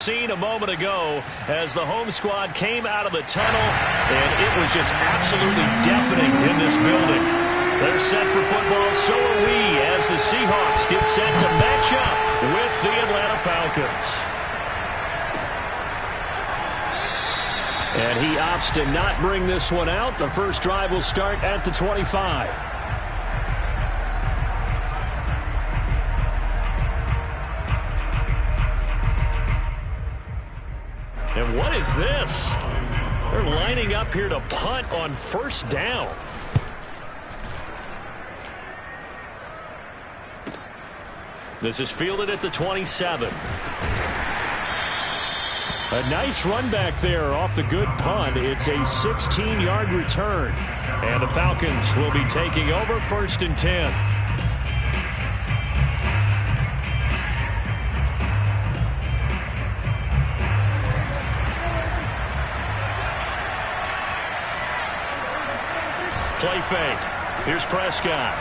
scene a moment ago as the home squad came out of the tunnel, and it was just absolutely deafening in this building. They're set for football, so are we, as the Seahawks get set to match up with the Atlanta Falcons. And he opts to not bring this one out. The first drive will start at the 25. And what is this? They're lining up here to punt on first down. This is fielded at the 27. A nice run back there off the good punt. It's a 16-yard return. And the Falcons will be taking over 1st and 10. Play fake. Here's Prescott.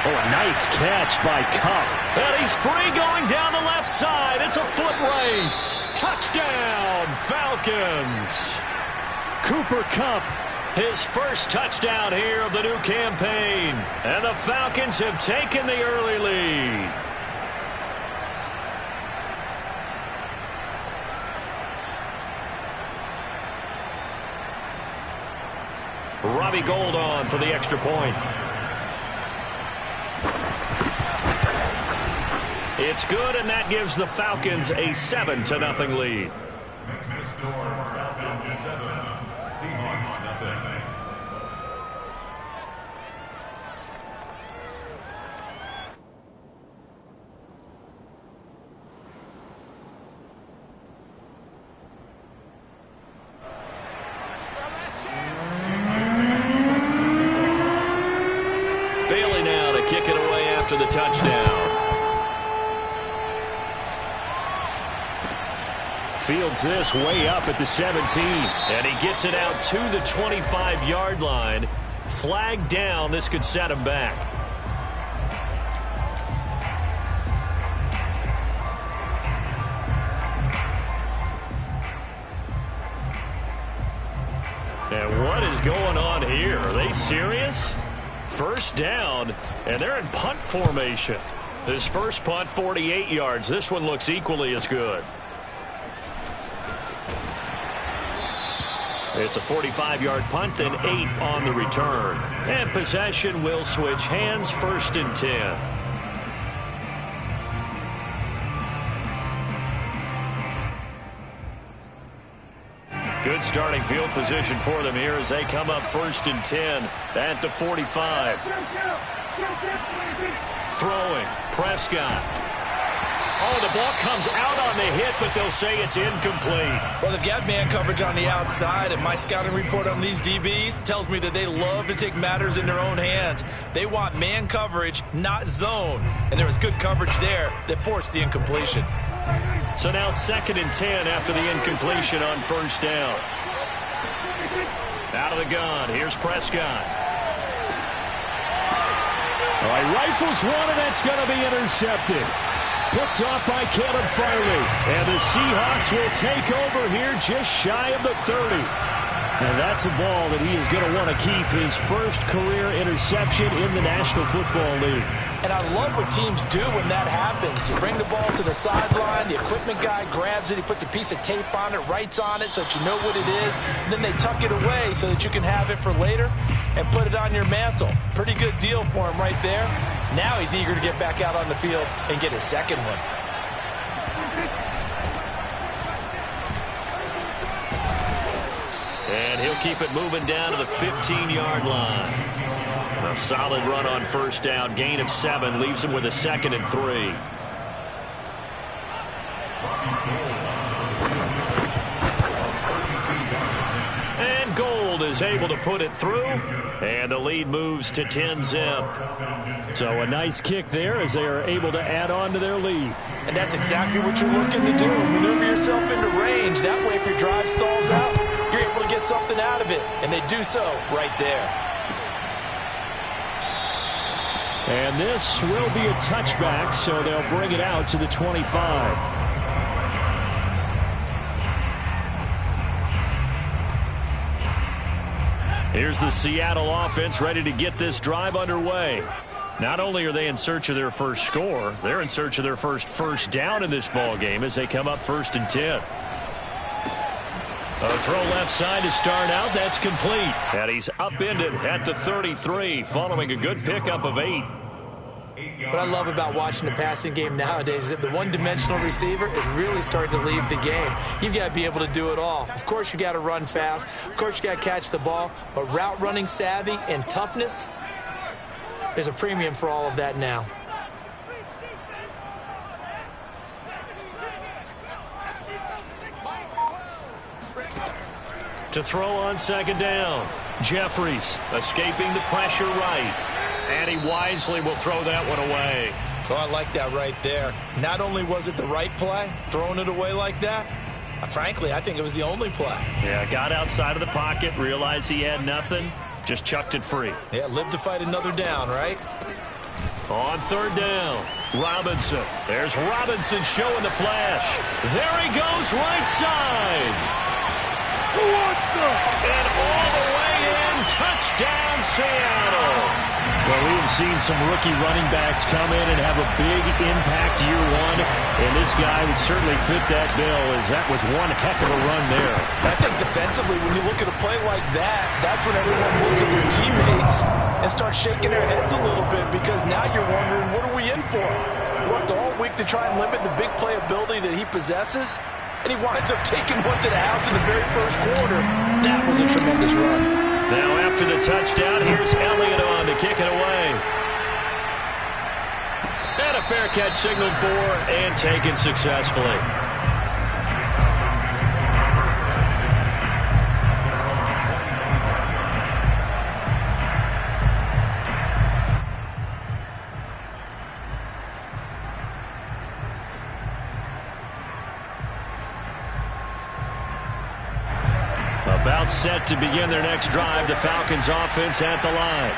Oh, a nice catch by Kupp. And he's free going down the left side. It's a foot race. Touchdown, Falcons. Cooper Kupp, his first touchdown here of the new campaign. And the Falcons have taken the early lead. Robbie Gould on for the extra point. It's good, and that gives the Falcons a 7-0 lead. Next to score, Falcons 7, Seahawks 0. Bailey now to kick it away after the touchdown. Fields this way up at the 17. And he gets it out to the 25-yard line. Flag down. This could set him back. And what is going on here? Are they serious? First down, and they're in punt formation. This first punt, 48 yards. This one looks equally as good. It's a 45-yard punt, then 8 on the return. And possession will switch hands, 1st and 10. Good starting field position for them here as they come up 1st and 10 at the 45. Throwing, Prescott. Oh, the ball comes out on the hit, but they'll say it's incomplete. Well, they've got man coverage on the outside, and my scouting report on these DBs tells me that they love to take matters in their own hands. They want man coverage, not zone. And there was good coverage there that forced the incompletion. So now 2nd and 10 after the incompletion on first down. Out of the gun, here's Prescott. All right, rifles one, and that's going to be intercepted. Picked off by Caleb Farley. And the Seahawks will take over here just shy of the 30. And that's a ball that he is going to want to keep, his first career interception in the National Football League. And I love what teams do when that happens. You bring the ball to the sideline, the equipment guy grabs it, he puts a piece of tape on it, writes on it so that you know what it is, and then they tuck it away so that you can have it for later and put it on your mantle. Pretty good deal for him right there. Now he's eager to get back out on the field and get his second one. And he'll keep it moving down to the 15-yard line. A solid run on first down. Gain of 7 leaves him with a 2nd and 3. And Gould is able to put it through. And the lead moves to 10-zip. So a nice kick there as they are able to add on to their lead. And that's exactly what you're looking to do. Maneuver yourself into range. That way if your drive stalls out, you're able to get something out of it. And they do so right there. And this will be a touchback, so they'll bring it out to the 25. Here's the Seattle offense ready to get this drive underway. Not only are they in search of their first score, they're in search of their first down in this ball game as they come up 1st and 10. A throw left side to start out. That's complete. And he's upended at the 33 following a good pickup of 8. What I love about watching the passing game nowadays is that the one-dimensional receiver is really starting to leave the game. You've got to be able to do it all. Of course, you got to run fast. Of course, you got to catch the ball. But route running savvy and toughness, there's a premium for all of that now. To throw on 2nd down. Jeffries escaping the pressure right. And he wisely will throw that one away. Oh, I like that right there. Not only was it the right play, throwing it away like that, frankly, I think it was the only play. Yeah, got outside of the pocket, realized he had nothing, just chucked it free. Yeah, live to fight another down, right? On 3rd down, Robinson. There's Robinson showing the flash. There he goes, right side. And all the way in, touchdown Seattle. Well, we have seen some rookie running backs come in and have a big impact year one, and this guy would certainly fit that bill, as that was one heck of a run there. I think defensively, when you look at a play like that, that's when everyone looks at their teammates and starts shaking their heads a little bit, because now you're wondering, what are we in for? Worked all week to try and limit the big play ability that he possesses, and he winds up taking one to the house in the very first quarter. That was a tremendous run. Now after the touchdown, here's Elliott on to kick it away. And a fair catch signaled for and taken successfully. About set to begin their next drive, the Falcons offense at the line.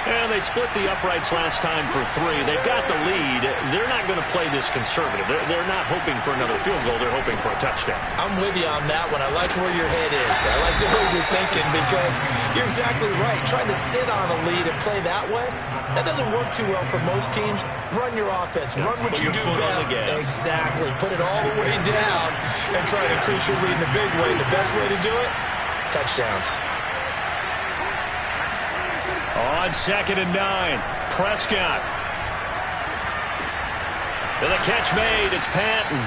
And they split the uprights last time for 3. They've got the lead. They're not going to play this conservative. They're not hoping for another field goal. They're hoping for a touchdown. I'm with you on that one. I like where your head is. I like the way you're thinking, because you're exactly right. Trying to sit on a lead and play that way, that doesn't work too well for most teams. Run your offense. Run what you do best. Exactly. Put it all the way down and try to increase your lead in a big way. The best way to do it, touchdowns. On 2nd and 9, Prescott. And the catch made, it's Patton.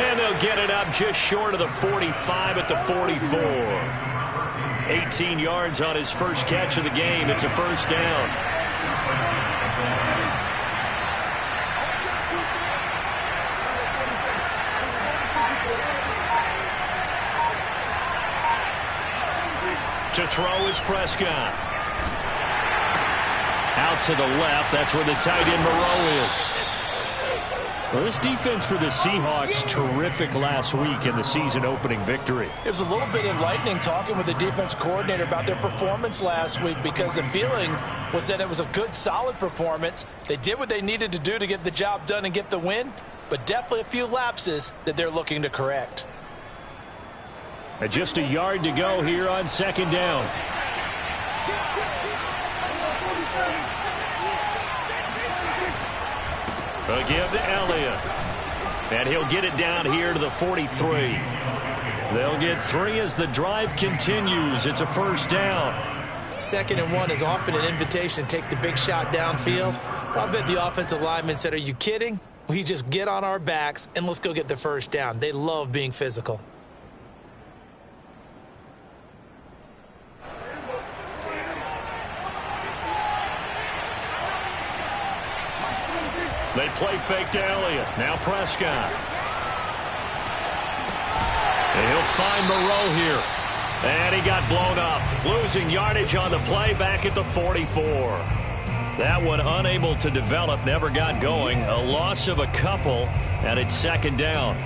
And they'll get it up just short of the 45 at the 44. 18 yards on his first catch of the game. It's a 1st down. To throw is Prescott. Out to the left. That's where the tight end Moreau is. Well, this defense for the Seahawks, terrific last week in the season-opening victory. It was a little bit enlightening talking with the defense coordinator about their performance last week, because the feeling was that it was a good, solid performance. They did what they needed to do to get the job done and get the win, but definitely a few lapses that they're looking to correct. And just a yard to go here on 2nd down. A give to Elliott. And he'll get it down here to the 43. They'll get 3 as the drive continues. It's a 1st down. 2nd and 1 is often an invitation to take the big shot downfield. But I bet the offensive lineman said, are you kidding? We just get on our backs and let's go get the 1st down. They love being physical. They play fake to Elliott. Now Prescott. And he'll find Moreau here. And he got blown up. Losing yardage on the play back at the 44. That one unable to develop, never got going. A loss of a couple, and it's 2nd down.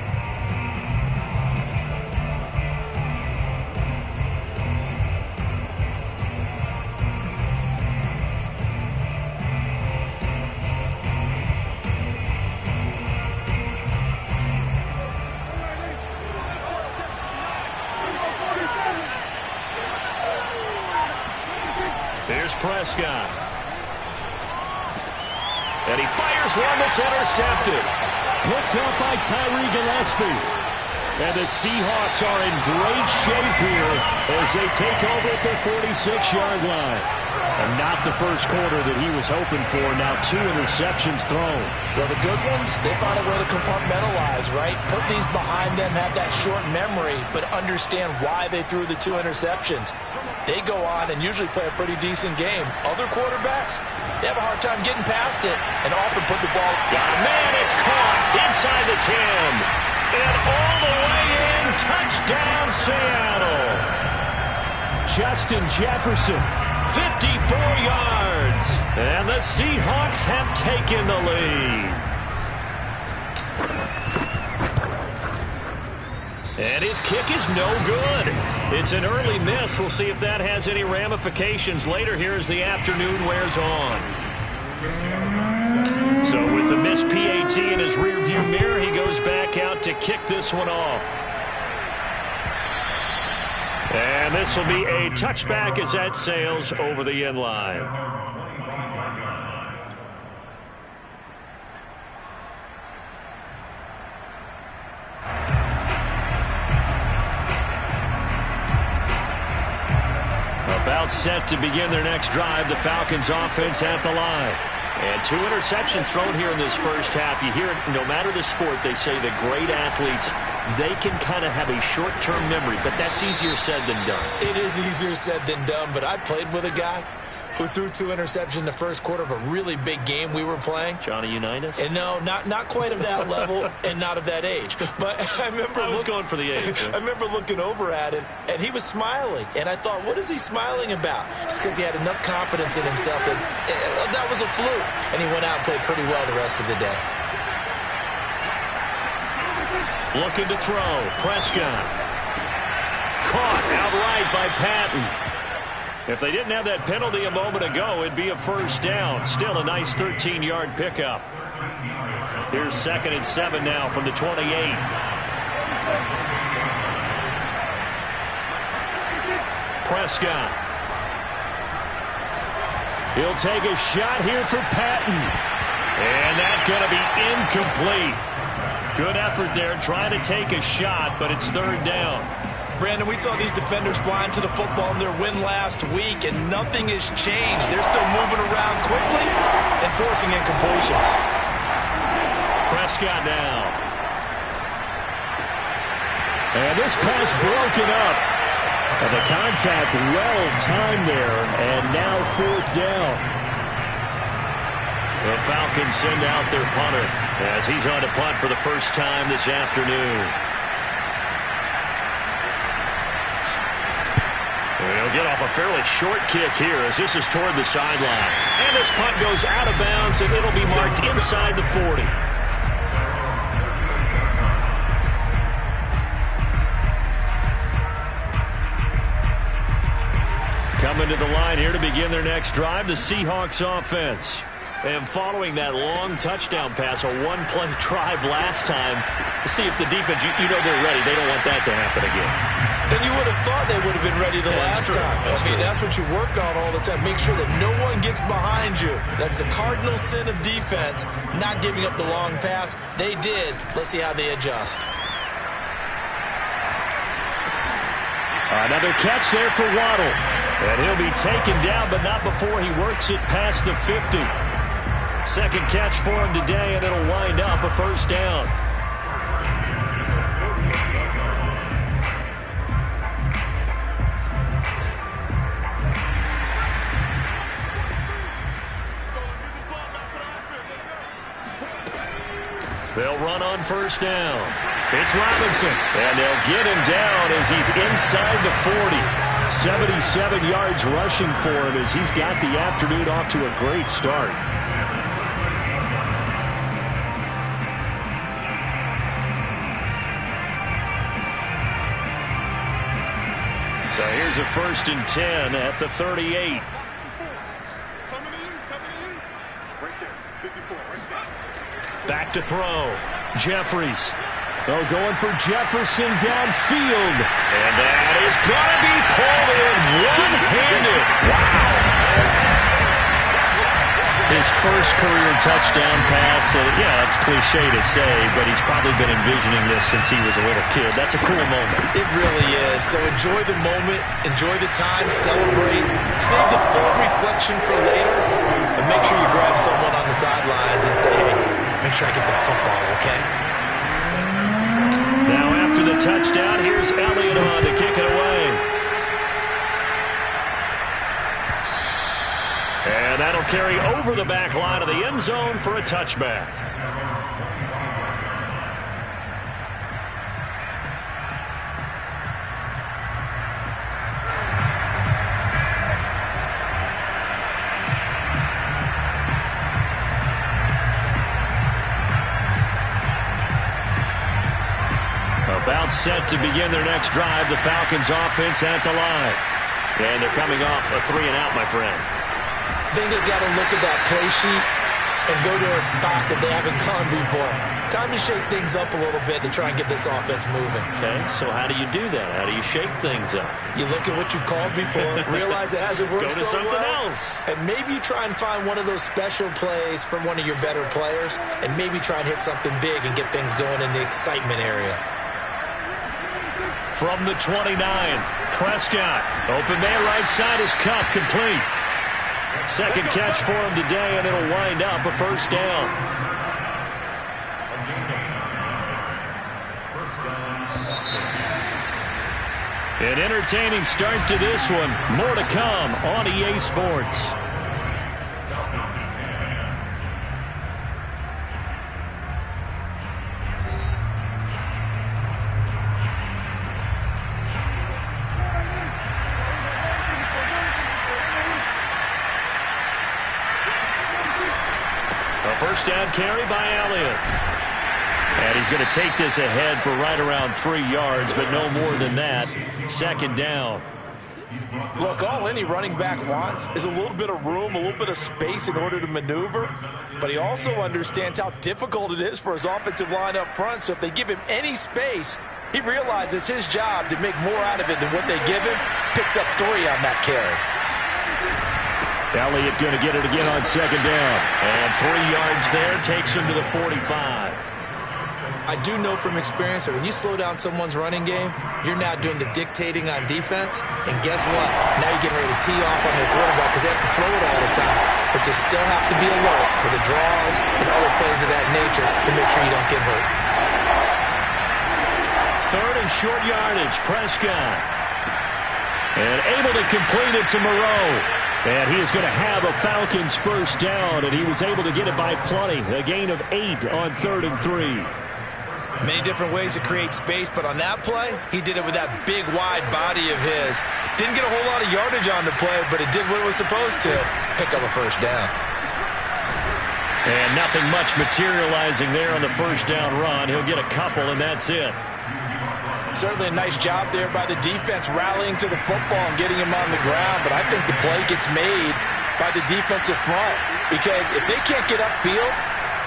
Here's Prescott. And he fires one that's intercepted. Picked up by Tyree Gillespie. And the Seahawks are in great shape here as they take over at their 46-yard line. And not the first quarter that he was hoping for. Now 2 interceptions thrown. Well, the good ones, they find a way to compartmentalize, right? Put these behind them, have that short memory, but understand why they threw the 2 interceptions. They go on and usually play a pretty decent game. Other quarterbacks, they have a hard time getting past it and often put the ball. Man, it's caught inside the 10. And all the way in, touchdown Seattle. Justin Jefferson, 54 yards. And the Seahawks have taken the lead. And his kick is no good. It's an early miss. We'll see if that has any ramifications later here as the afternoon wears on. So with the missed PAT in his rearview mirror, he goes back out to kick this one off. And this will be a touchback as that sails over the end line. About set to begin their next drive, the Falcons offense at the line. And 2 interceptions thrown here in this first half. You hear it, no matter the sport, they say the great athletes, they can kind of have a short-term memory, but that's easier said than done. It is easier said than done, but I played with a guy who threw 2 interceptions in the first quarter of a really big game we were playing. Johnny Unitas? And no, not quite of that level and not of that age. But I remember I was going for the age. I remember looking over at him, and he was smiling. And I thought, what is he smiling about? It's because he had enough confidence in himself that that was a fluke. And he went out and played pretty well the rest of the day. Looking to throw. Prescott. Caught outright by Patton. If they didn't have that penalty a moment ago, it'd be a first down. Still a nice 13-yard pickup. Here's 2nd and 7 now from the 28. Prescott. He'll take a shot here for Patton. And that's going to be incomplete. Good effort there trying to take a shot, but it's 3rd down. Brandon, we saw these defenders flying to the football in their win last week, and nothing has changed. They're still moving around quickly and forcing incompletions. Prescott now. And this pass broken up. And the contact well-timed there, and now 4th down. The Falcons send out their punter as he's on to punt for the first time this afternoon. He'll get off a fairly short kick here as this is toward the sideline. And this punt goes out of bounds, and it'll be marked inside the 40. Coming to the line here to begin their next drive, the Seahawks offense. And following that long touchdown pass, a one-play drive last time, to see if the defense, you know they're ready. They don't want that to happen again. And you would have thought they would have been ready the last time. That's what you work on all the time. Make sure that no one gets behind you. That's the cardinal sin of defense, not giving up the long pass. They did. Let's see how they adjust. Another catch there for Waddle. And he'll be taken down, but not before he works it past the 50. 2nd catch for him today, and it'll wind up a first down. They'll run on first down. It's Robinson, and they'll get him down as he's inside the 40. 77 yards rushing for him as he's got the afternoon off to a great start. So here's a 1st and 10 at the 38. Back to throw. Jeffries Oh, going for Jefferson downfield. And that is going to be pulled in one-handed. Wow. His first career touchdown pass. Yeah, it's cliche to say, but he's probably been envisioning this since he was a little kid. That's a cool moment. It really is. So enjoy the moment, enjoy the time, celebrate, save the full reflection for later, and make sure you grab someone on the sidelines and say, hey, make sure I get that football, okay? Now after the touchdown, here's Elliott on to kick it away. And that'll carry over the back line of the end zone for a touchback. About set to begin their next drive, the Falcons offense at the line. And they're coming off a 3-and-out, my friend. I think they've got to look at that play sheet and go to a spot that they haven't gone before. Time to shake things up a little bit to try and get this offense moving. Okay, so how do you do that? How do you shake things up? You look at what you called before, realize it hasn't worked so well. Go to something else. And maybe you try and find one of those special plays from one of your better players, and maybe try and hit something big and get things going in the excitement area. From the 29, Prescott. Open man right side is Kupp, complete. Second catch for him today, and it'll wind up a first down. An entertaining start to this one. More to come on EA Sports. First down carry by Elliott. And he's going to take this ahead for right around 3 yards, but no more than that. Second down. Look, all any running back wants is a little bit of room, a little bit of space in order to maneuver. But he also understands how difficult it is for his offensive line up front. So if they give him any space, he realizes his job to make more out of it than what they give him. Picks up 3 on that carry. Elliott going to get it again on second down. And 3 yards there takes him to the 45. I do know from experience that when you slow down someone's running game, you're now doing the dictating on defense. And guess what? Now you're getting ready to tee off on their quarterback because they have to throw it all the time. But you still have to be alert for the draws and other plays of that nature to make sure you don't get hurt. Third and short yardage, Prescott. And able to complete it to Moreau. And he is going to have a Falcons first down, and he was able to get it by plenty. A gain of 8 on 3rd and 3. Many different ways to create space, but on that play, he did it with that big, wide body of his. Didn't get a whole lot of yardage on the play, but it did what it was supposed to. Pick up a first down. And nothing much materializing there on the first down run. He'll get a couple, and that's it. Certainly a nice job there by the defense rallying to the football and getting him on the ground, but I think the play gets made by the defensive front because if they can't get upfield,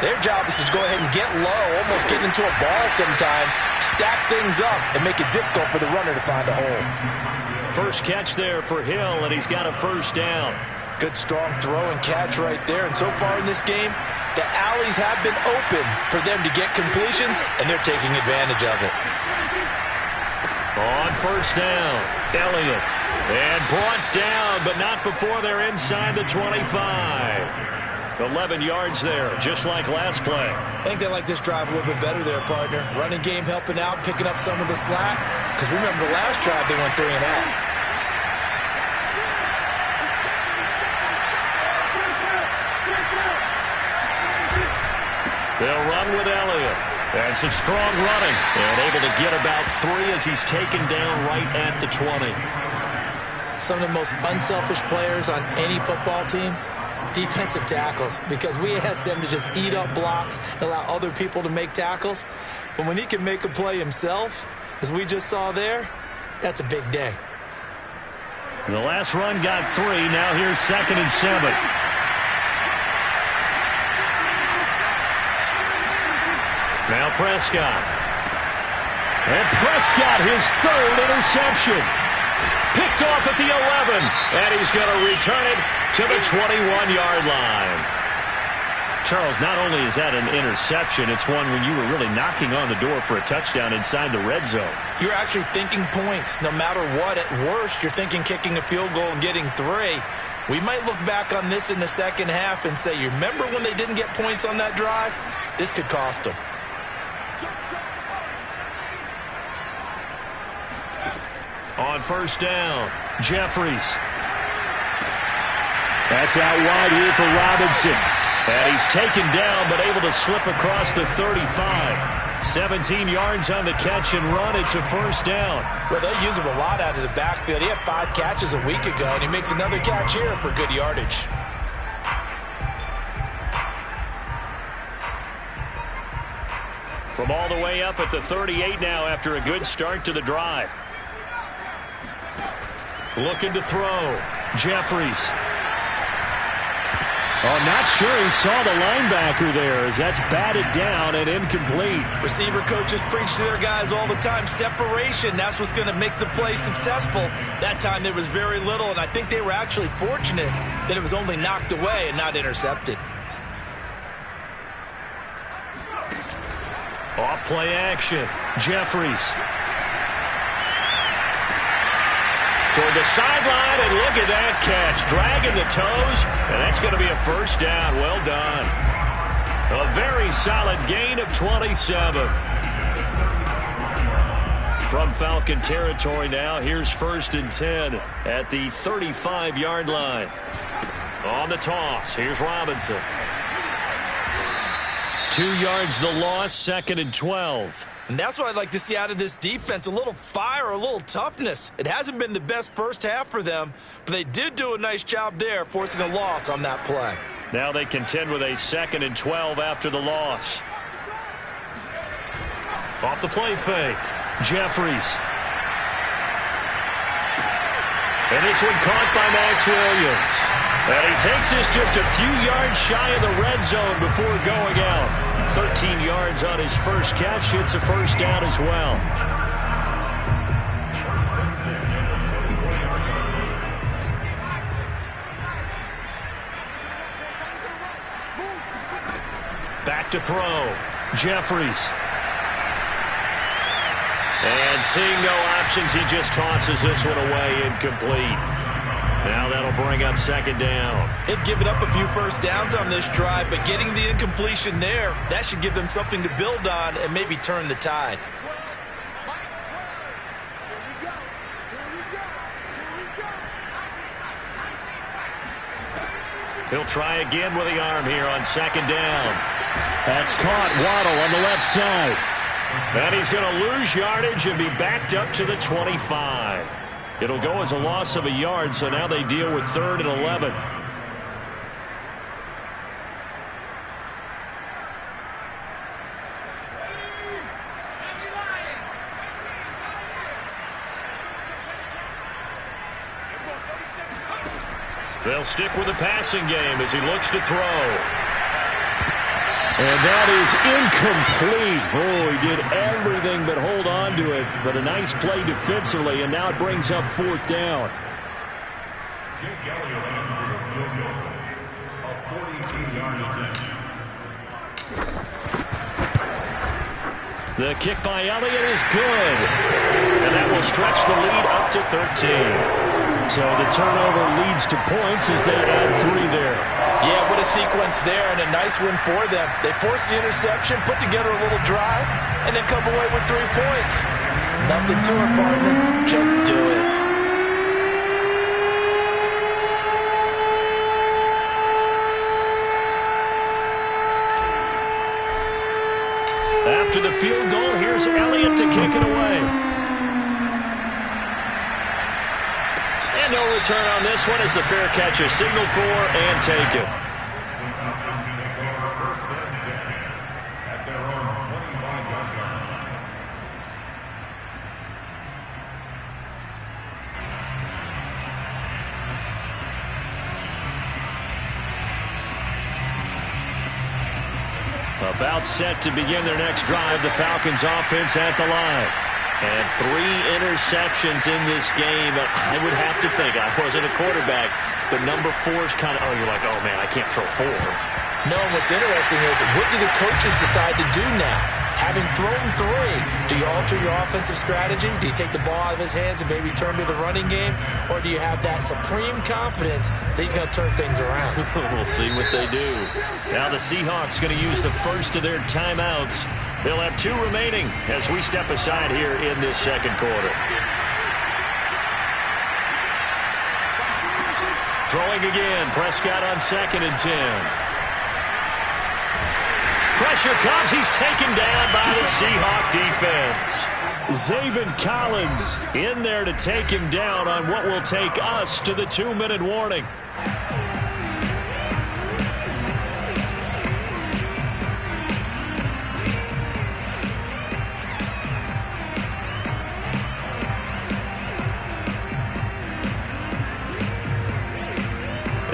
their job is to go ahead and get low, almost getting into a ball sometimes, stack things up, and make it difficult for the runner to find a hole. First catch there for Hill, and he's got a first down. Good, strong throw and catch right there, and so far in this game, the alleys have been open for them to get completions, and they're taking advantage of it. On first down, Elliott. And brought down, but not before they're inside the 25. 11 yards there, just like last play. I think they like this drive a little bit better there, partner. Running game helping out, picking up some of the slack. Because remember, the last drive they went 3 and out. They'll run with Elliott. And some strong running. And able to get about 3 as he's taken down right at the 20. Some of the most unselfish players on any football team, defensive tackles. Because we ask them to just eat up blocks and allow other people to make tackles. But when he can make a play himself, as we just saw there, that's a big day. The last run got 3. Now here's 2nd and 7. Now Prescott. And Prescott, his third interception. Picked off at the 11, and he's going to return it to the 21-yard line. Charles, not only is that an interception, it's one when you were really knocking on the door for a touchdown inside the red zone. You're actually thinking points. No matter what, at worst, you're thinking kicking a field goal and getting 3. We might look back on this in the second half and say, you remember when they didn't get points on that drive? This could cost them. On first down, Jeffries. That's out wide here for Robinson. And he's taken down, but able to slip across the 35. 17 yards on the catch and run. It's a first down. Well, they use him a lot out of the backfield. He had 5 catches a week ago, and he makes another catch here for good yardage. From all the way up at the 38 now after a good start to the drive. Looking to throw. Jeffries. Oh, not sure he saw the linebacker there as that's batted down and incomplete. Receiver coaches preach to their guys all the time. Separation, that's what's going to make the play successful. That time there was very little, and I think they were actually fortunate that it was only knocked away and not intercepted. Off play action. Jeffries. Toward the sideline, and look at that catch. Dragging the toes, and that's going to be a first down. Well done. A very solid gain of 27. From Falcon territory now, here's 1st and 10 at the 35-yard line. On the toss, here's Robinson. 2 yards the loss, 2nd and 12. And that's what I'd like to see out of this defense, a little fire, a little toughness. It hasn't been the best first half for them, but they did do a nice job there, forcing a loss on that play. Now they contend with a 2nd and 12 after the loss. Off the play fake, Jeffries. And this one caught by Max Williams. And he takes this just a few yards shy of the red zone before going out. 13 yards on his first catch. It's a first down as well. Back to throw. Jeffries. And seeing no options, he just tosses this one away, incomplete. Now that'll bring up 2nd down. They've given up a few first downs on this drive, but getting the incompletion there, that should give them something to build on and maybe turn the tide. He'll try again with the arm here on 2nd down. That's caught. Waddle on the left side. And he's going to lose yardage and be backed up to the 25. It'll go as a loss of a yard, so now they deal with 3rd and 11. They'll stick with the passing game as he looks to throw. And that is incomplete. Oh, he did everything but hold on to it. But a nice play defensively, and now it brings up 4th down. Jake Elliott in for the field goal. A 42-yard attempt. The kick by Elliott is good. And that will stretch the lead up to 13. So the turnover leads to points as they add 3 there. Yeah, what a sequence there, and a nice win for them. They forced the interception, put together a little drive, and then come away with 3 points. Nothing to it, partner. Just do it. After the field goal, here's Elliott to kick it away. And no return on this one as the fair catch is signaled for and taken. First and 10 at their own 25-yard line. About set to begin their next drive, the Falcons offense at the line. And 3 interceptions in this game. I would have to think, I wasn't a quarterback, but number 4 is kind of, oh, you're like, oh, man, I can't throw 4. No, and what's interesting is, what do the coaches decide to do now? Having thrown 3, do you alter your offensive strategy? Do you take the ball out of his hands and maybe turn to the running game? Or do you have that supreme confidence that he's going to turn things around? We'll see what they do. Now the Seahawks going to use the first of their timeouts. They'll have 2 remaining as we step aside here in this second quarter. Throwing again, Prescott on 2nd and 10. Pressure comes. He's taken down by the Seahawk defense. Zaven Collins in there to take him down on what will take us to the 2-minute warning.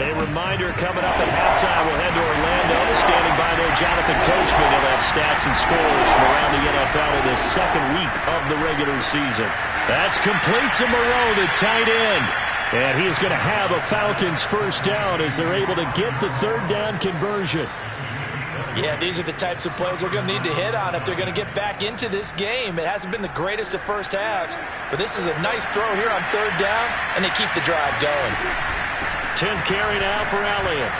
A reminder coming up at halftime, we'll head to Orlando. Standing by there, Jonathan Coachman. He'll have stats and scores from around the NFL in this second week of the regular season. That's complete to Moreau, the tight end. And he is going to have a Falcons first down as they're able to get the 3rd down conversion. Yeah, these are the types of plays they're going to need to hit on if they're going to get back into this game. It hasn't been the greatest of first halves, but this is a nice throw here on 3rd down, and they keep the drive going. 10th carry now for Elliott.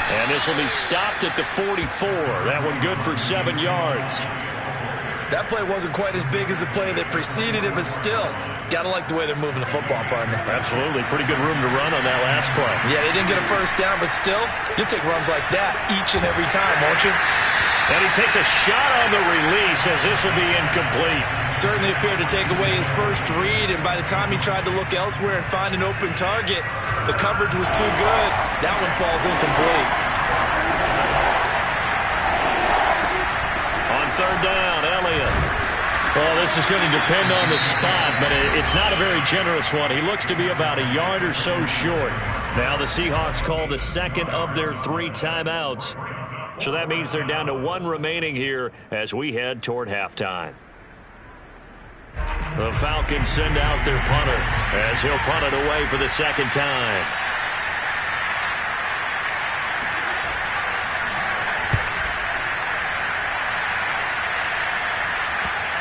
And this will be stopped at the 44. That one good for 7 yards. That play wasn't quite as big as the play that preceded it, but still, got to like the way they're moving the football, partner. Absolutely. Pretty good room to run on that last play. Yeah, they didn't get a first down, but still, you'll take runs like that each and every time, won't you? And he takes a shot on the release as this will be incomplete. Certainly appeared to take away his first read, and by the time he tried to look elsewhere and find an open target, the coverage was too good. That one falls incomplete. On 3rd down, Elliott. Well, this is going to depend on the spot, but it's not a very generous one. He looks to be about a yard or so short. Now the Seahawks call the 2nd of their 3 timeouts. So that means they're down to 1 remaining here as we head toward halftime. The Falcons send out their punter as he'll punt it away for the 2nd time.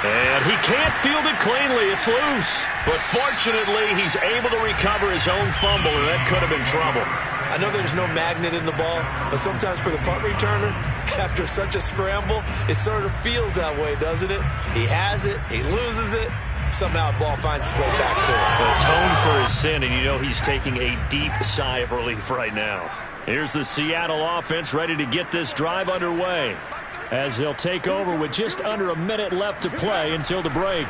And he can't field it cleanly. It's loose. But fortunately, he's able to recover his own fumble, or that could have been trouble. I know there's no magnet in the ball, but sometimes for the punt returner, after such a scramble, it sort of feels that way, doesn't it? He has it, he loses it, somehow the ball finds its way back to him. Atone for his sin, and you know he's taking a deep sigh of relief right now. Here's the Seattle offense ready to get this drive underway as they'll take over with just under a minute left to play until the break.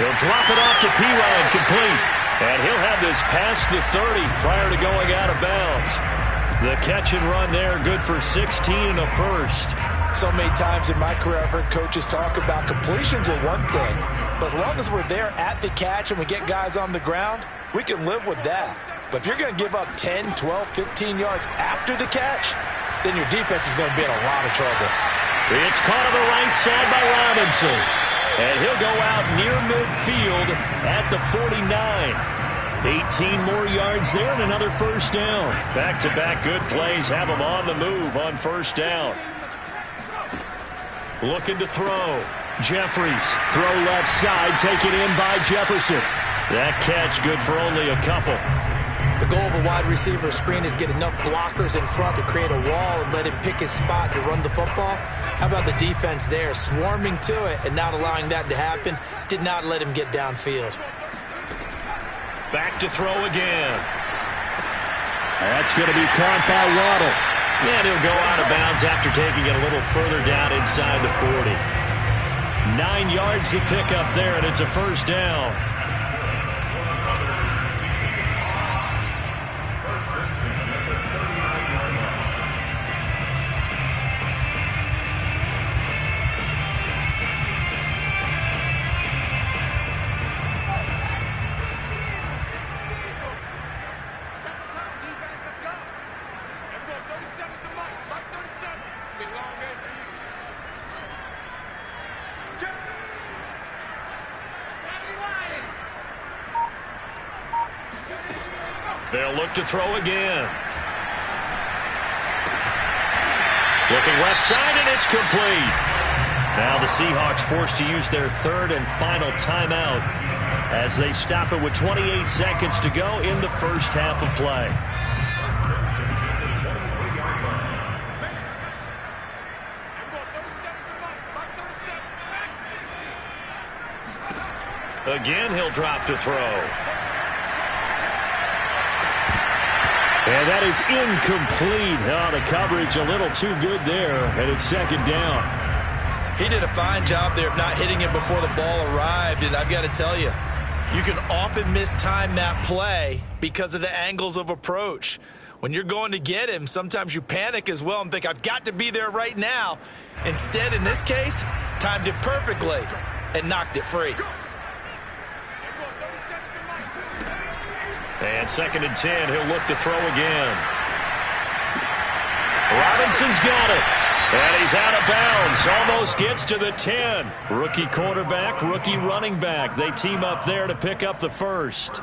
He'll drop it off to P-Ryan, complete. And he'll have this past the 30 prior to going out of bounds. The catch and run there, good for 16 and a first. So many times in my career, I've heard coaches talk about completions are one thing, but as long as we're there at the catch and we get guys on the ground, we can live with that. But if you're going to give up 10, 12, 15 yards after the catch, then your defense is going to be in a lot of trouble. It's caught on the right side by Robinson. And he'll go out near midfield at the 49. 18 more yards there and another first down. Back-to-back good plays have him on the move on first down. Looking to throw. Jeffries, throw left side, taken in by Jefferson. That catch good for only a couple. The goal of a wide receiver screen is get enough blockers in front to create a wall and let him pick his spot to run the football. How about the defense there, swarming to it and not allowing that to happen? Did not let him get downfield. Back to throw again. That's going to be caught by Waddle. And he'll go out of bounds after taking it a little further down inside the 40. 9 yards to pick up there, and it's a first down. They'll look to throw again. Looking left side, and it's complete. Now the Seahawks forced to use their third and final timeout as they stop it with 28 seconds to go in the first half of play. Again, he'll drop to throw. And that is incomplete. Oh, the coverage a little too good there, and it's second down. He did a fine job there of not hitting it before the ball arrived, and I've got to tell you, you can often mistime that play because of the angles of approach. When you're going to get him, sometimes you panic as well and think, I've got to be there right now. Instead, in this case, timed it perfectly and knocked it free. And second and 10, he'll look to throw again. Robinson's got it. And he's out of bounds. Almost gets to the 10. Rookie quarterback, rookie running back. They team up there to pick up the first.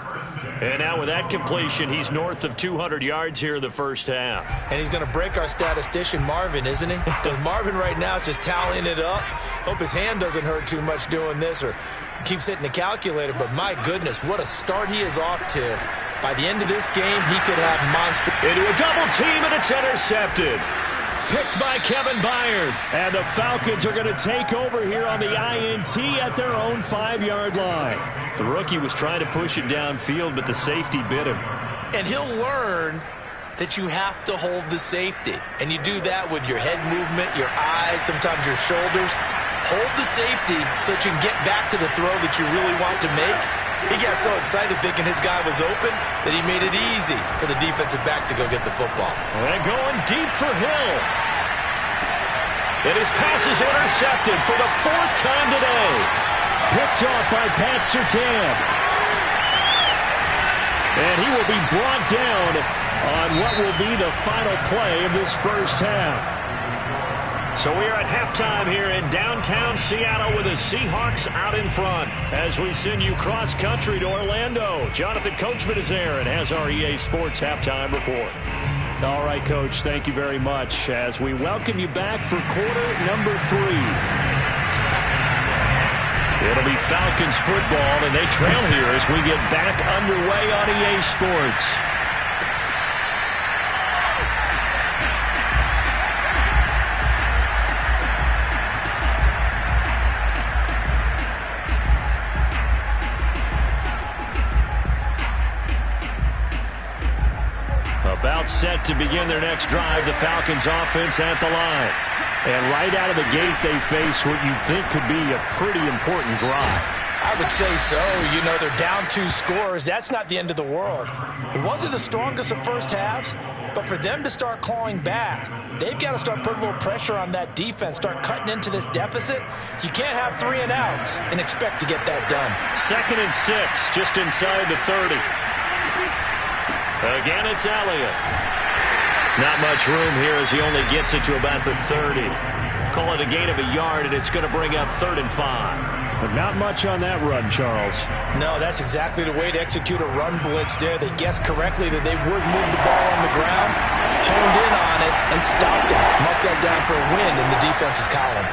And now with that completion, he's north of 200 yards here in the first half. And he's going to break our statistician, Marvin, isn't he? Because Marvin right now is just tallying it up. Hope his hand doesn't hurt too much doing this or keeps hitting the calculator. But my goodness, what a start he is off to. By the end of this game, he could have monster. Into a double team, and it's intercepted. Picked by Kevin Byard. And the Falcons are going to take over here on the INT at their own 5-yard line. The rookie was trying to push it downfield, but the safety bit him. And he'll learn that you have to hold the safety. And you do that with your head movement, your eyes, sometimes your shoulders. Hold the safety so that you can get back to the throw that you really want to make. He got so excited thinking his guy was open that he made it easy for the defensive back to go get the football. And going deep for Hill. And his pass is intercepted for the 4th time today. Picked off by Pat Surtain. And he will be brought down on what will be the final play of this first half. So we are at halftime here in downtown Seattle with the Seahawks out in front. As we send you cross-country to Orlando, Jonathan Coachman is there and has our EA Sports halftime report. All right, Coach, thank you very much as we welcome you back for quarter number 3. It'll be Falcons football, and they trail here as we get back underway on EA Sports. About set to begin their next drive, the Falcons offense at the line. And right out of the gate, they face what you think could be a pretty important drive. I would say so. You know, they're down 2 scores. That's not the end of the world. It wasn't the strongest of first halves, but for them to start clawing back, they've got to start putting a little pressure on that defense, start cutting into this deficit. You can't have 3 and outs and expect to get that done. 2nd and 6, just inside the 30. Again, it's Elliott. Not much room here as he only gets it to about the 30. Call it a gain of a yard, and it's going to bring up 3rd and 5. But not much on that run, Charles. No, that's exactly the way to execute a run blitz there. They guessed correctly that they would move the ball on the ground, honed in on it, and stopped it. Mark that down for a win in the defense's column.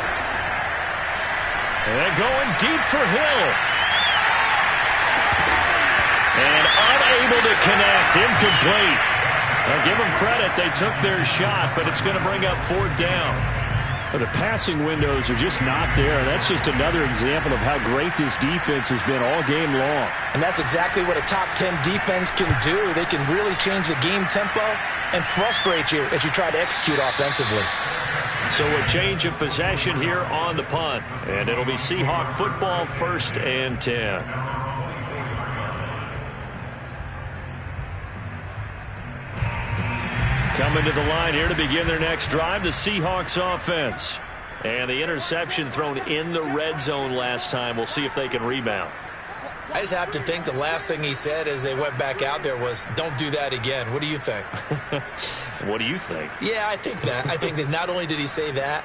And going deep for Hill. And unable to connect. Incomplete. Now give them credit. They took their shot, but it's going to bring up 4th down. Well, the passing windows are just not there. That's just another example of how great this defense has been all game long. And that's exactly what a top 10 defense can do. They can really change the game tempo and frustrate you as you try to execute offensively. So a change of possession here on the punt. And it'll be Seahawk football, 1st and 10. Coming to the line here to begin their next drive, the Seahawks offense. And the interception thrown in the red zone last time. We'll see if they can rebound. I just have to think the last thing he said as they went back out there was, don't do that again. What do you think? What do you think? Yeah, I think that. I think that not only did he say that,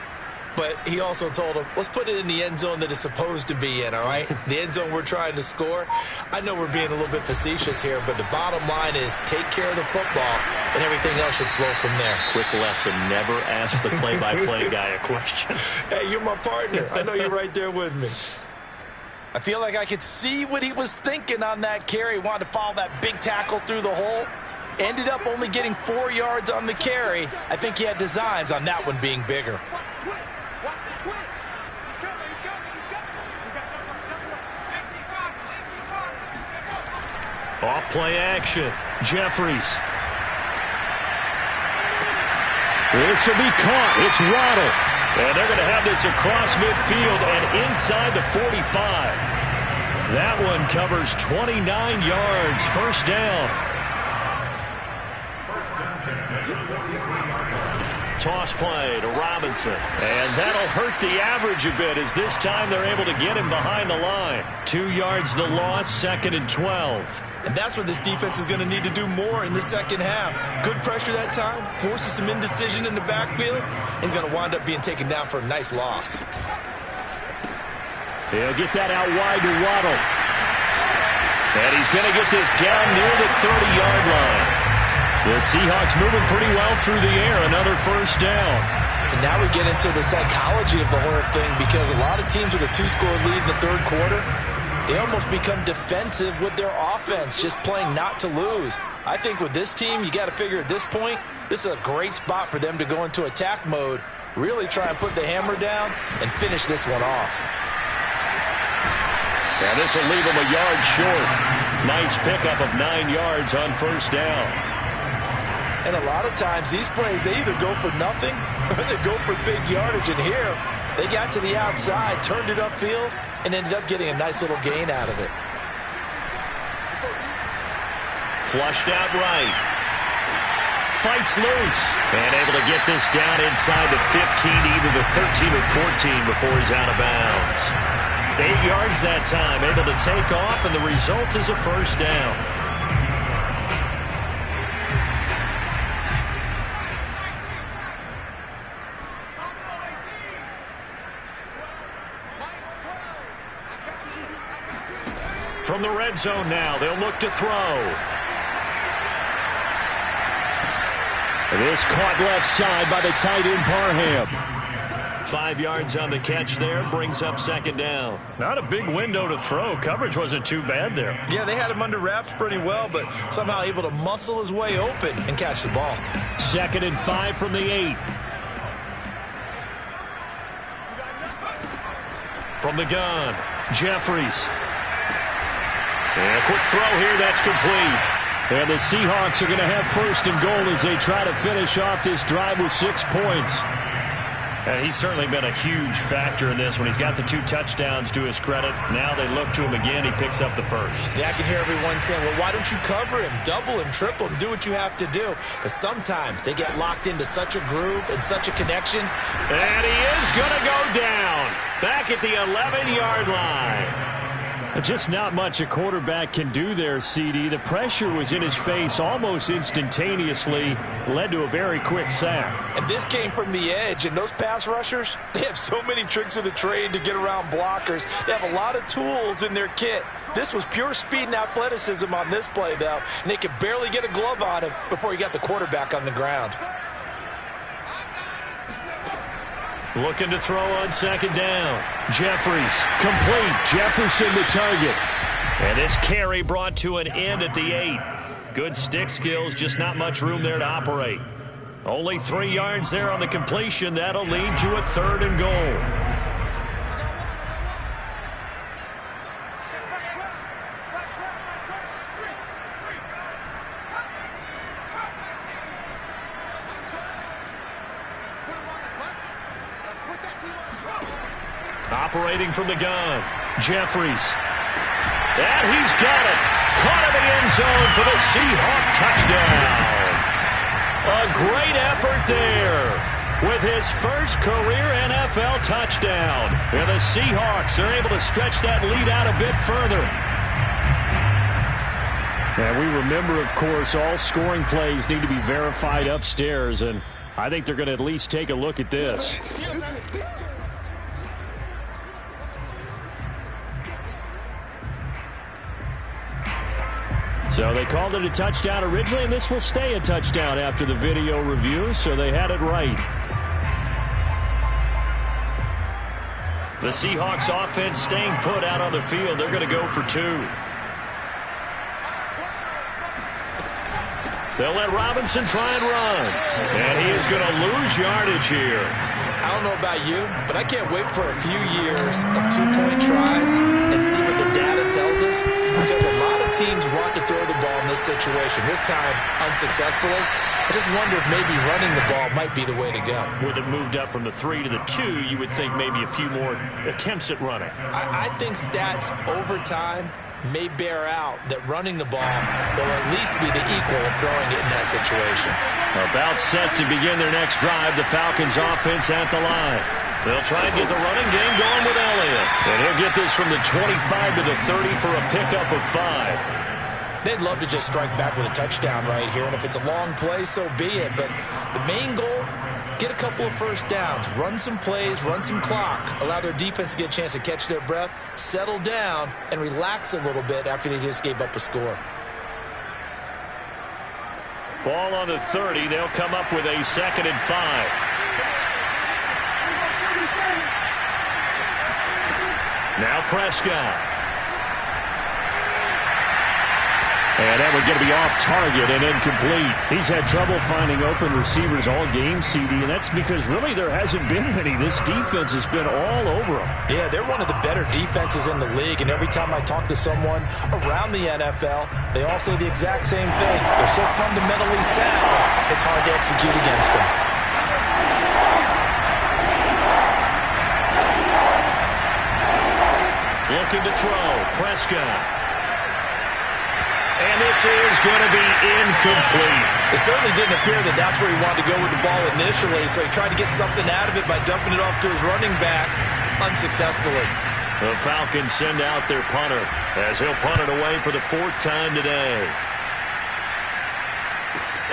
but he also told him, let's put it in the end zone that it's supposed to be in, all right? The end zone we're trying to score. I know we're being a little bit facetious here, but the bottom line is take care of the football, and everything else should flow from there. Quick lesson, never ask the play-by-play guy a question. Hey, you're my partner. I know you're right there with me. I feel like I could see what he was thinking on that carry. He wanted to follow that big tackle through the hole. Ended up only getting 4 yards on the carry. I think he had designs on that one being bigger. Off play action. Jeffries. This will be caught. It's Waddle. And they're going to have this across midfield and inside the 45. That one covers 29 yards. First down. Toss play to Robinson. And that'll hurt the average a bit as this time they're able to get him behind the line. 2 yards the loss, 2nd and 12. And that's what this defense is going to need to do more in the second half. Good pressure that time, forces some indecision in the backfield. He's going to wind up being taken down for a nice loss. He'll get that out wide to Waddle. And he's going to get this down near the 30-yard line. The Seahawks moving pretty well through the air. Another first down. And now we get into the psychology of the whole thing, because a lot of teams with a 2-score lead in the third quarter, they almost become defensive with their offense, just playing not to lose. I think with this team, you got to figure at this point, this is a great spot for them to go into attack mode, really try and put the hammer down and finish this one off. And this will leave them a yard short. Nice pickup of 9 yards on first down. And a lot of times these plays, they either go for nothing or they go for big yardage. And here, they got to the outside, turned it upfield, and ended up getting a nice little gain out of it. Flushed out right. Fights loose. And able to get this down inside the 15, either the 13 or 14 before he's out of bounds. 8 yards that time, able to take off, and the result is a first down. From the red zone now, they'll look to throw. This caught left side by the tight end Parham. 5 yards on the catch there, brings up second down. Not a big window to throw. Coverage wasn't too bad there. Yeah, they had him under wraps pretty well, but somehow able to muscle his way open and catch the ball. 2nd and 5 from the 8. From the gun, Jeffries. And a quick throw here, that's complete. And the Seahawks are going to have 1st and goal as they try to finish off this drive with 6 points. And he's certainly been a huge factor in this when he's got the 2 touchdowns to his credit. Now they look to him again. He picks up the 1st. Yeah, I can hear everyone saying, well, why don't you cover him, double him, triple him, do what you have to do. But sometimes they get locked into such a groove and such a connection. And he is going to go down back at the 11-yard line. Just not much a quarterback can do there, CD. The pressure was in his face almost instantaneously, led to a very quick sack. And this came from the edge, and those pass rushers, they have so many tricks of the trade to get around blockers. They have a lot of tools in their kit. This was pure speed and athleticism on this play, though, and they could barely get a glove on him before he got the quarterback on the ground. Looking to throw on second down. Jeffries, complete. Jefferson the target. And this carry brought to an end at the 8. Good stick skills, just not much room there to operate. Only 3 yards there on the completion. That'll lead to a 3rd and goal. Operating from the gun, Jeffries. And he's got it. Caught in the end zone for the Seahawk touchdown. A great effort there with his first career NFL touchdown. And the Seahawks are able to stretch that lead out a bit further. And we remember, of course, all scoring plays need to be verified upstairs, and I think they're going to at least take a look at this. So they called it a touchdown originally, and this will stay a touchdown after the video review, so they had it right. The Seahawks offense staying put out on the field. They're going to go for 2. They'll let Robinson try and run. And he is going to lose yardage here. I don't know about you, but I can't wait for a few years of 2-point tries and see what the data tells us, because a lot of teams want to throw the ball in this situation, this time unsuccessfully. I just wonder if maybe running the ball might be the way to go. With it moved up from the 3 to the 2, you would think maybe a few more attempts at running. I think stats over time may bear out that running the ball will at least be the equal of throwing it in that situation. About set to begin their next drive, the Falcons offense at the line. They'll try and get the running game going with Elliott. And he'll get this from the 25 to the 30 for a pickup of 5. They'd love to just strike back with a touchdown right here, and if it's a long play, so be it. But the main goal, get a couple of first downs, run some plays, run some clock, allow their defense to get a chance to catch their breath, settle down, and relax a little bit after they just gave up a score. Ball on the 30. They'll come up with a 2nd and 5. Now Prescott. And that would get to be off target and incomplete. He's had trouble finding open receivers all game, CD, and that's because really there hasn't been many. This defense has been all over them. Yeah, they're one of the better defenses in the league, and every time I talk to someone around the NFL, they all say the exact same thing. They're so fundamentally sound, it's hard to execute against them. Looking to throw, Prescott. And this is going to be incomplete. It certainly didn't appear that that's where he wanted to go with the ball initially, so he tried to get something out of it by dumping it off to his running back unsuccessfully. The Falcons send out their punter as he'll punt it away for the 4th time today.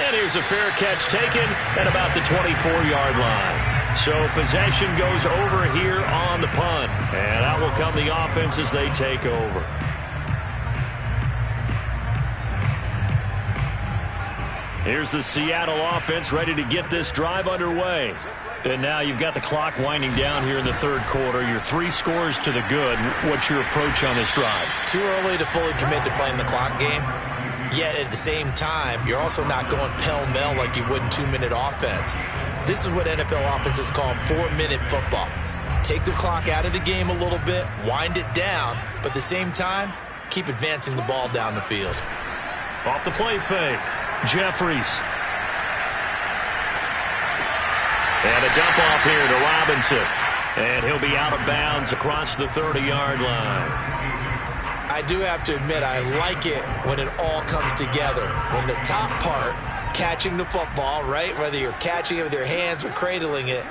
And here's a fair catch taken at about the 24-yard line. So possession goes over here on the punt. And out will come the offense as they take over. Here's the Seattle offense ready to get this drive underway. And now you've got the clock winding down here in the 3rd quarter. You're 3 scores to the good. What's your approach on this drive? Too early to fully commit to playing the clock game. Yet at the same time, you're also not going pell-mell like you would in 2-minute offense. This is what NFL offenses call 4-minute football. Take the clock out of the game a little bit, wind it down, but at the same time, keep advancing the ball down the field. Off the play fake. Jeffries. And a dump off here to Robinson. And he'll be out of bounds across the 30-yard line. I do have to admit, I like it when it all comes together. When the top part, catching the football, right, whether you're catching it with your hands or cradling it,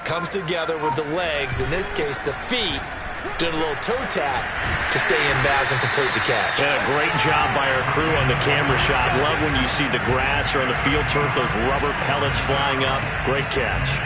comes together with the legs, in this case the feet, doing a little toe tap to stay in bounds and complete the catch. And a great job by our crew on the camera shot. Love when you see the grass or on the field turf, those rubber pellets flying up. Great catch.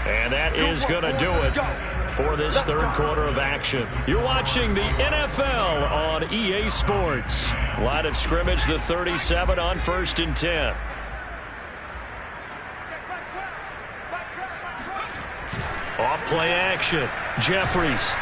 And that is going to do it for this 3rd quarter of action. You're watching the NFL on EA Sports. Line of scrimmage, the 37 on 1st and 10. Off play action. Jeffries.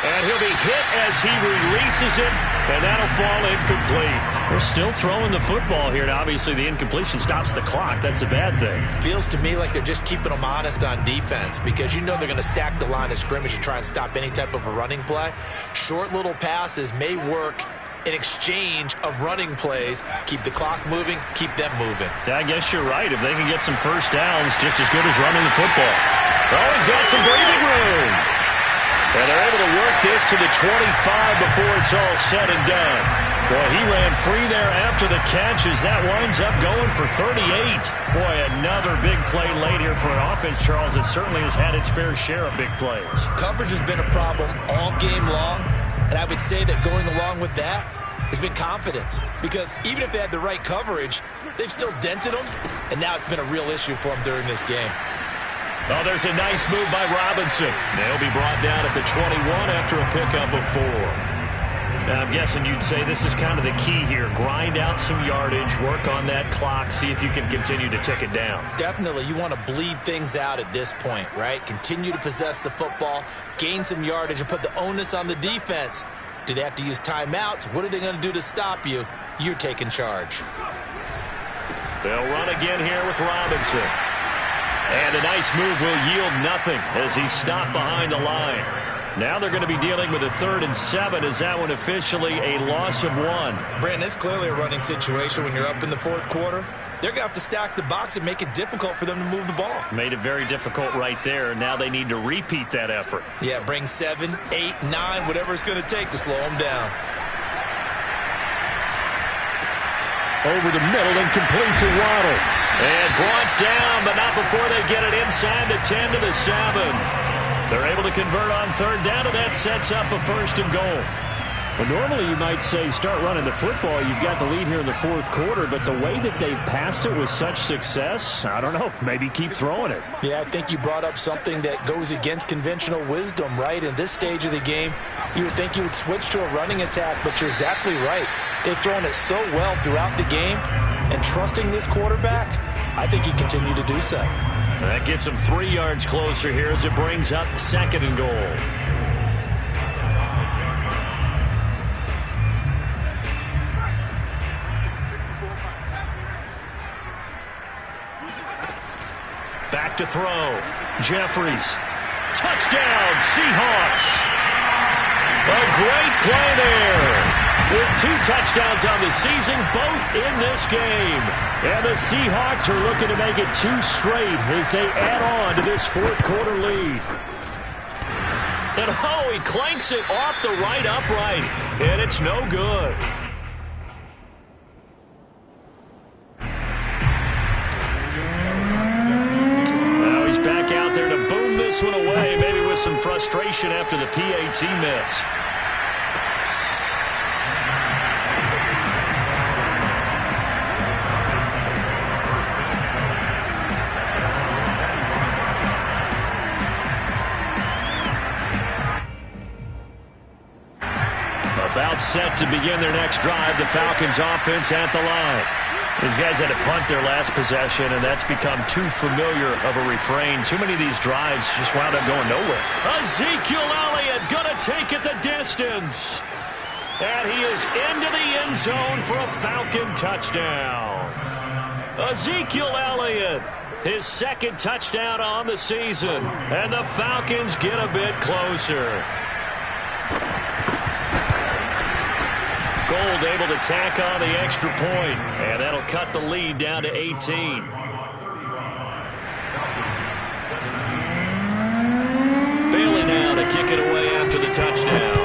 And he'll be hit as he releases it, and that'll fall incomplete. We're still throwing the football here, and obviously the incompletion stops the clock. That's a bad thing. Feels to me like they're just keeping them honest on defense, because you know they're going to stack the line of scrimmage and try and stop any type of a running play. Short little passes may work in exchange of running plays. Keep the clock moving, keep them moving. I guess you're right. If they can get some first downs, just as good as running the football. Always got some breathing room. And they're able to work this to the 25 before it's all said and done. Boy, he ran free there after the catch as that winds up going for 38. Boy, another big play late here for an offense, Charles, that certainly has had its fair share of big plays. Coverage has been a problem all game long, and I would say that going along with that has been confidence. Because even if they had the right coverage, they've still dented them, and now it's been a real issue for them during this game. Oh, there's a nice move by Robinson. They'll be brought down at the 21 after a pickup of 4. Now, I'm guessing you'd say this is kind of the key here. Grind out some yardage, work on that clock, see if you can continue to tick it down. Definitely. You want to bleed things out at this point, right? Continue to possess the football, gain some yardage, and put the onus on the defense. Do they have to use timeouts? What are they going to do to stop you? You're taking charge. They'll run again here with Robinson. And a nice move will yield nothing as he's stopped behind the line. Now they're going to be dealing with a 3rd and 7. Is that one officially a loss of 1? Brandon, it's clearly a running situation when you're up in the 4th quarter. They're going to have to stack the box and make it difficult for them to move the ball. Made it very difficult right there. Now they need to repeat that effort. Yeah, bring 7, 8, 9, whatever it's going to take to slow them down. Over the middle and complete to Waddle. And brought down, but not before they get it inside the 10 to the 7. They're able to convert on 3rd down, and that sets up a 1st and goal. Well, normally you might say start running the football. You've got the lead here in the 4th quarter, but the way that they've passed it with such success, I don't know, maybe keep throwing it. Yeah, I think you brought up something that goes against conventional wisdom, right? In this stage of the game, you would think you would switch to a running attack, but you're exactly right. They've thrown it so well throughout the game, and trusting this quarterback, I think he continued to do so. That gets him 3 yards closer here as it brings up 2nd and goal. Back to throw. Jeffries. Touchdown, Seahawks. A great play there. With 2 touchdowns on the season, both in this game. And the Seahawks are looking to make it 2 straight as they add on to this 4th quarter lead. And oh, he clanks it off the right upright, and it's no good. Now he's back out there to boom this one away, maybe with some frustration after the PAT miss. About set to begin their next drive, the Falcons offense at the line. These guys had to punt their last possession, and that's become too familiar of a refrain. Too many of these drives just wound up going nowhere. Ezekiel Elliott gonna take it the distance. And he is into the end zone for a Falcon touchdown. Ezekiel Elliott, his 2nd touchdown on the season. And the Falcons get a bit closer. Gold able to tack on the extra point, and that'll cut the lead down to 18. Bailey now to kick it away after the touchdown.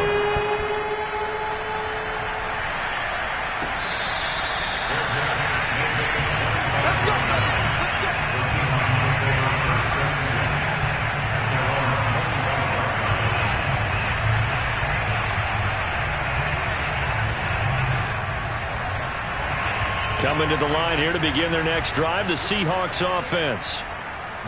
Coming to the line here to begin their next drive, the Seahawks offense.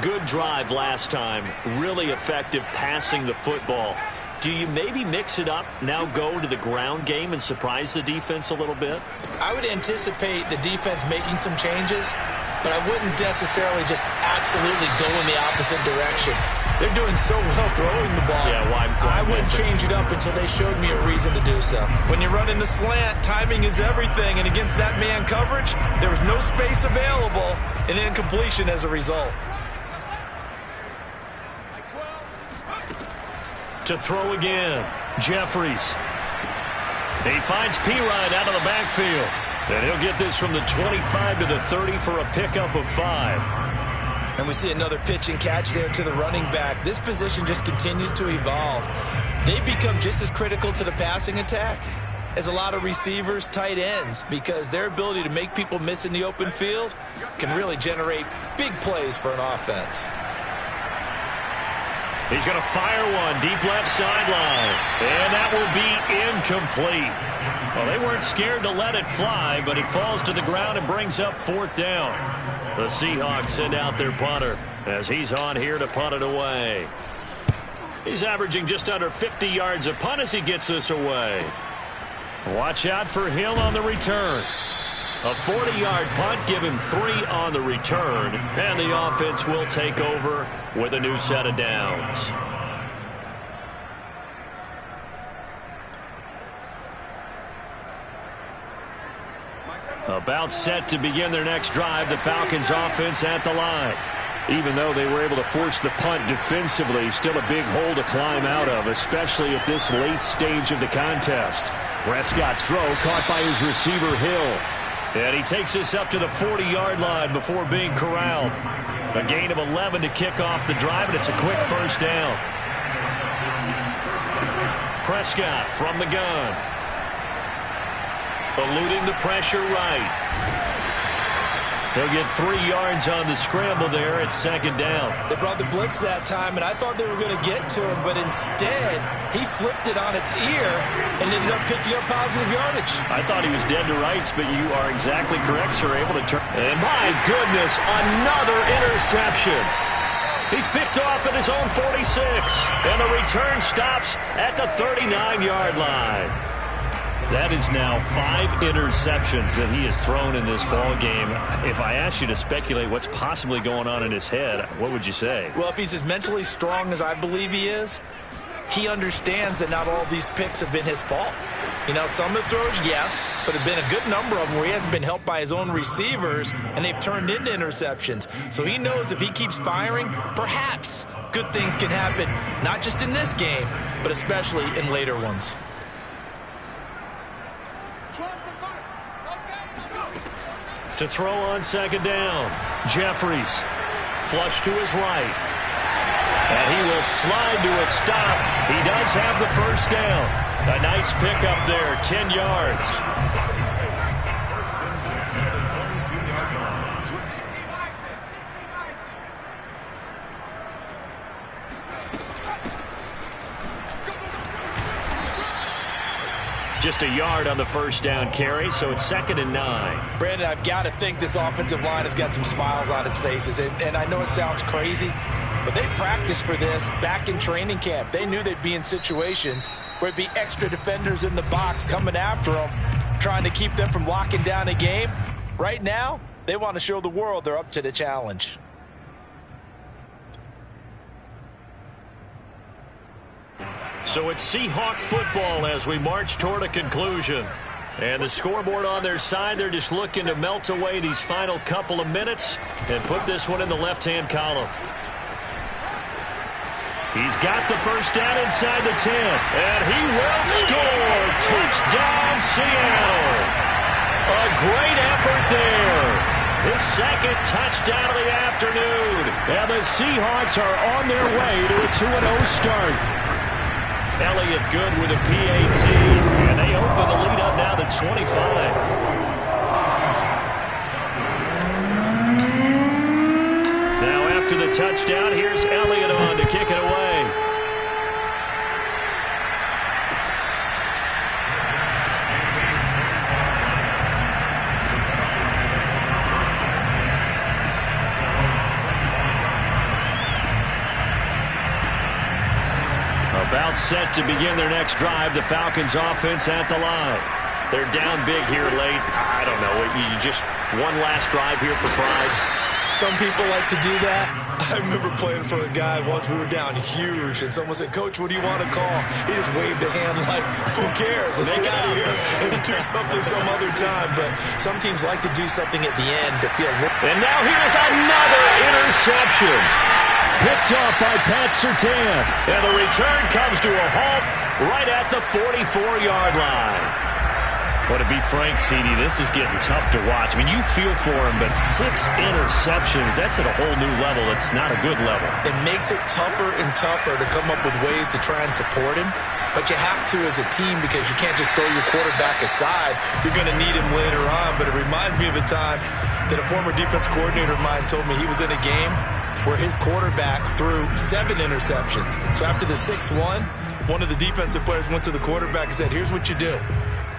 Good drive last time. Really effective passing the football. Do you maybe mix it up, now go to the ground game and surprise the defense a little bit? I would anticipate the defense making some changes, but I wouldn't necessarily just absolutely go in the opposite direction. They're doing so well throwing the ball. Yeah, why I wouldn't change it up until they showed me a reason to do so. When you're running the slant, timing is everything, and against that man coverage, there was no space available, and incompletion as a result. To throw again, Jeffries. He finds Pirine out of the backfield. And he'll get this from the 25 to the 30 for a pickup of 5. And we see another pitch and catch there to the running back. This position just continues to evolve. They become just as critical to the passing attack is a lot of receivers, tight ends, because their ability to make people miss in the open field can really generate big plays for an offense. He's going to fire one deep left sideline, and that will be incomplete. Well, they weren't scared to let it fly, but it falls to the ground and brings up 4th down. The Seahawks send out their punter as he's on here to punt it away. He's averaging just under 50 yards a punt as he gets this away. Watch out for Hill on the return. A 40-yard punt, give him 3 on the return, and the offense will take over with a new set of downs. About set to begin their next drive, the Falcons offense at the line. Even though they were able to force the punt defensively, still a big hole to climb out of, especially at this late stage of the contest. Prescott's throw caught by his receiver, Hill. And he takes this up to the 40-yard line before being corralled. A gain of 11 to kick off the drive, and it's a quick 1st down. Prescott from the gun. Eluding the pressure right. He'll get 3 yards on the scramble there at 2nd down. They brought the blitz that time, and I thought they were going to get to him, but instead, he flipped it on its ear and ended up picking up positive yardage. I thought he was dead to rights, but you are exactly correct, sir. Able to turn. And my goodness, another interception. He's picked off at his own 46, and the return stops at the 39-yard line. That is now 5 interceptions that he has thrown in this ball game. If I asked you to speculate what's possibly going on in his head, what would you say? Well, if he's as mentally strong as I believe he is, he understands that not all these picks have been his fault. You know, some of the throws, yes, but there have been a good number of them where he hasn't been helped by his own receivers, and they've turned into interceptions. So he knows if he keeps firing, perhaps good things can happen, not just in this game, but especially in later ones. To throw on 2nd down, Jeffries, flush to his right. And he will slide to a stop. He does have the 1st down. A nice pickup there, 10 yards. Just a yard on the 1st down carry, so it's 2nd and 9. Brandon, I've got to think this offensive line has got some smiles on its faces. And I know it sounds crazy, but they practiced for this back in training camp. They knew they'd be in situations where it'd be extra defenders in the box coming after them, trying to keep them from locking down a game. Right now, they want to show the world they're up to the challenge. So it's Seahawk football as we march toward a conclusion. And the scoreboard on their side, they're just looking to melt away these final couple of minutes and put this one in the left-hand column. He's got the 1st down inside the 10, and he will score. Touchdown, Seattle. A great effort there. His 2nd touchdown of the afternoon. And the Seahawks are on their way to a 2-0 start. Elliott good with a PAT, and they open the lead up now to 25. Now after the touchdown, here's Elliott on to kick it away. About set to begin their next drive, the Falcons offense at the line. They're down big here late. I don't know. You just one last drive here for pride. Some people like to do that. I remember playing for a guy once. We were down huge, and someone said, "Coach, what do you want to call?" He just waved a hand like, "Who cares? Let's get out of here and do something some other time." But some teams like to do something at the end to feel. And now here's another interception. Picked off by Pat Surtain. And the return comes to a halt right at the 44-yard line. Well, to be frank, CD, this is getting tough to watch. I mean, you feel for him, but 6 interceptions, that's at a whole new level. It's not a good level. It makes it tougher and tougher to come up with ways to try and support him. But you have to as a team because you can't just throw your quarterback aside. You're going to need him later on. But it reminds me of a time that a former defense coordinator of mine told me he was in a game where his quarterback threw 7 interceptions. So after the 6-1, one of the defensive players went to the quarterback and said, here's what you do.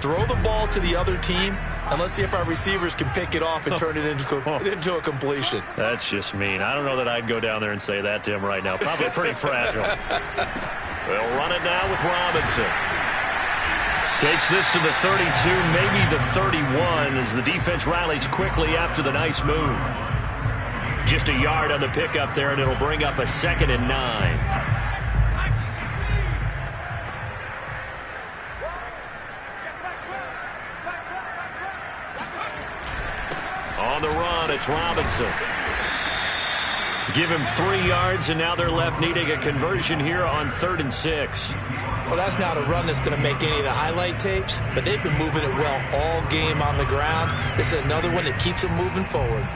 Throw the ball to the other team, and let's see if our receivers can pick it off and turn it into a completion. That's just mean. I don't know that I'd go down there and say that to him right now. Probably pretty fragile. They'll run it now with Robinson. Takes this to the 32, maybe the 31, as the defense rallies quickly after the nice move. Just a yard on the pickup there, and it'll bring up a 2nd and 9. On the run, it's Robinson. Give him 3 yards, and now they're left needing a conversion here on 3rd and 6. Well, that's not a run that's going to make any of the highlight tapes, but they've been moving it well all game on the ground. This is another one that keeps them moving forward.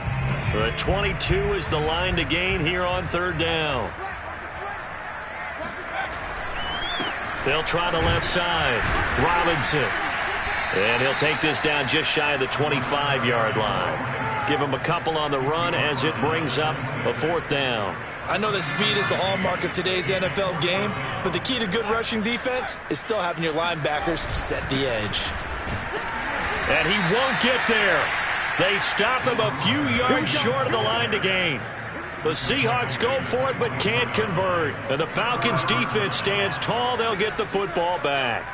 The 22 is the line to gain here on 3rd down. They'll try the left side. Robinson. And he'll take this down just shy of the 25-yard line. Give him a couple on the run as it brings up a 4th down. I know that speed is the hallmark of today's NFL game, but the key to good rushing defense is still having your linebackers set the edge. And he won't get there. They stop him a few yards short of the line to gain. The Seahawks go for it but can't convert. And the Falcons defense stands tall. They'll get the football back.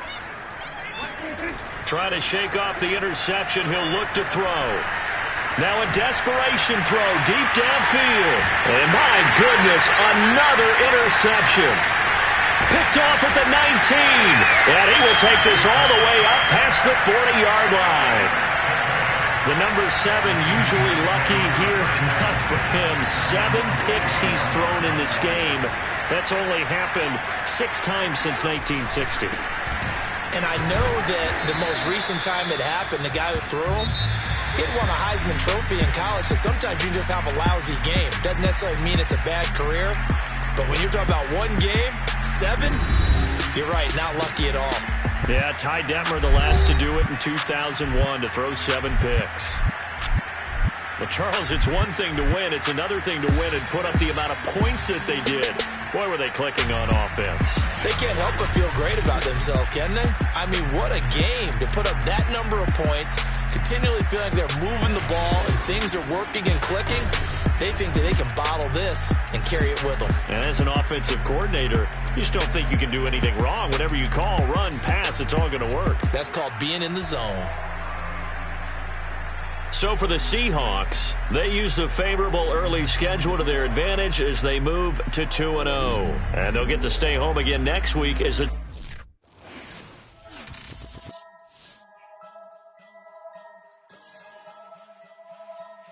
Trying to shake off the interception. He'll look to throw. Now a desperation throw deep downfield. And my goodness, another interception. Picked off at the 19. And he will take this all the way up past the 40-yard line. The number 7 usually lucky here. Not for him. 7 picks he's thrown in this game. That's only happened 6 times since 1960. And I know that the most recent time it happened, the guy who threw him, he had won a Heisman Trophy in college, so sometimes you just have a lousy game. Doesn't necessarily mean it's a bad career, but when you're talking about one game, 7, you're right, not lucky at all. Yeah, Ty Detmer the last to do it in 2001 to throw 7 picks. Well, Charles, it's one thing to win. It's another thing to win and put up the amount of points that they did. Boy, were they clicking on offense. They can't help but feel great about themselves, can they? I mean, what a game to put up that number of points, continually feeling like they're moving the ball and things are working and clicking. They think that they can bottle this and carry it with them. And as an offensive coordinator, you just don't think you can do anything wrong. Whatever you call, run, pass, it's all going to work. That's called being in the zone. So for the Seahawks, they use the favorable early schedule to their advantage as they move to 2-0. And they'll get to stay home again next week as the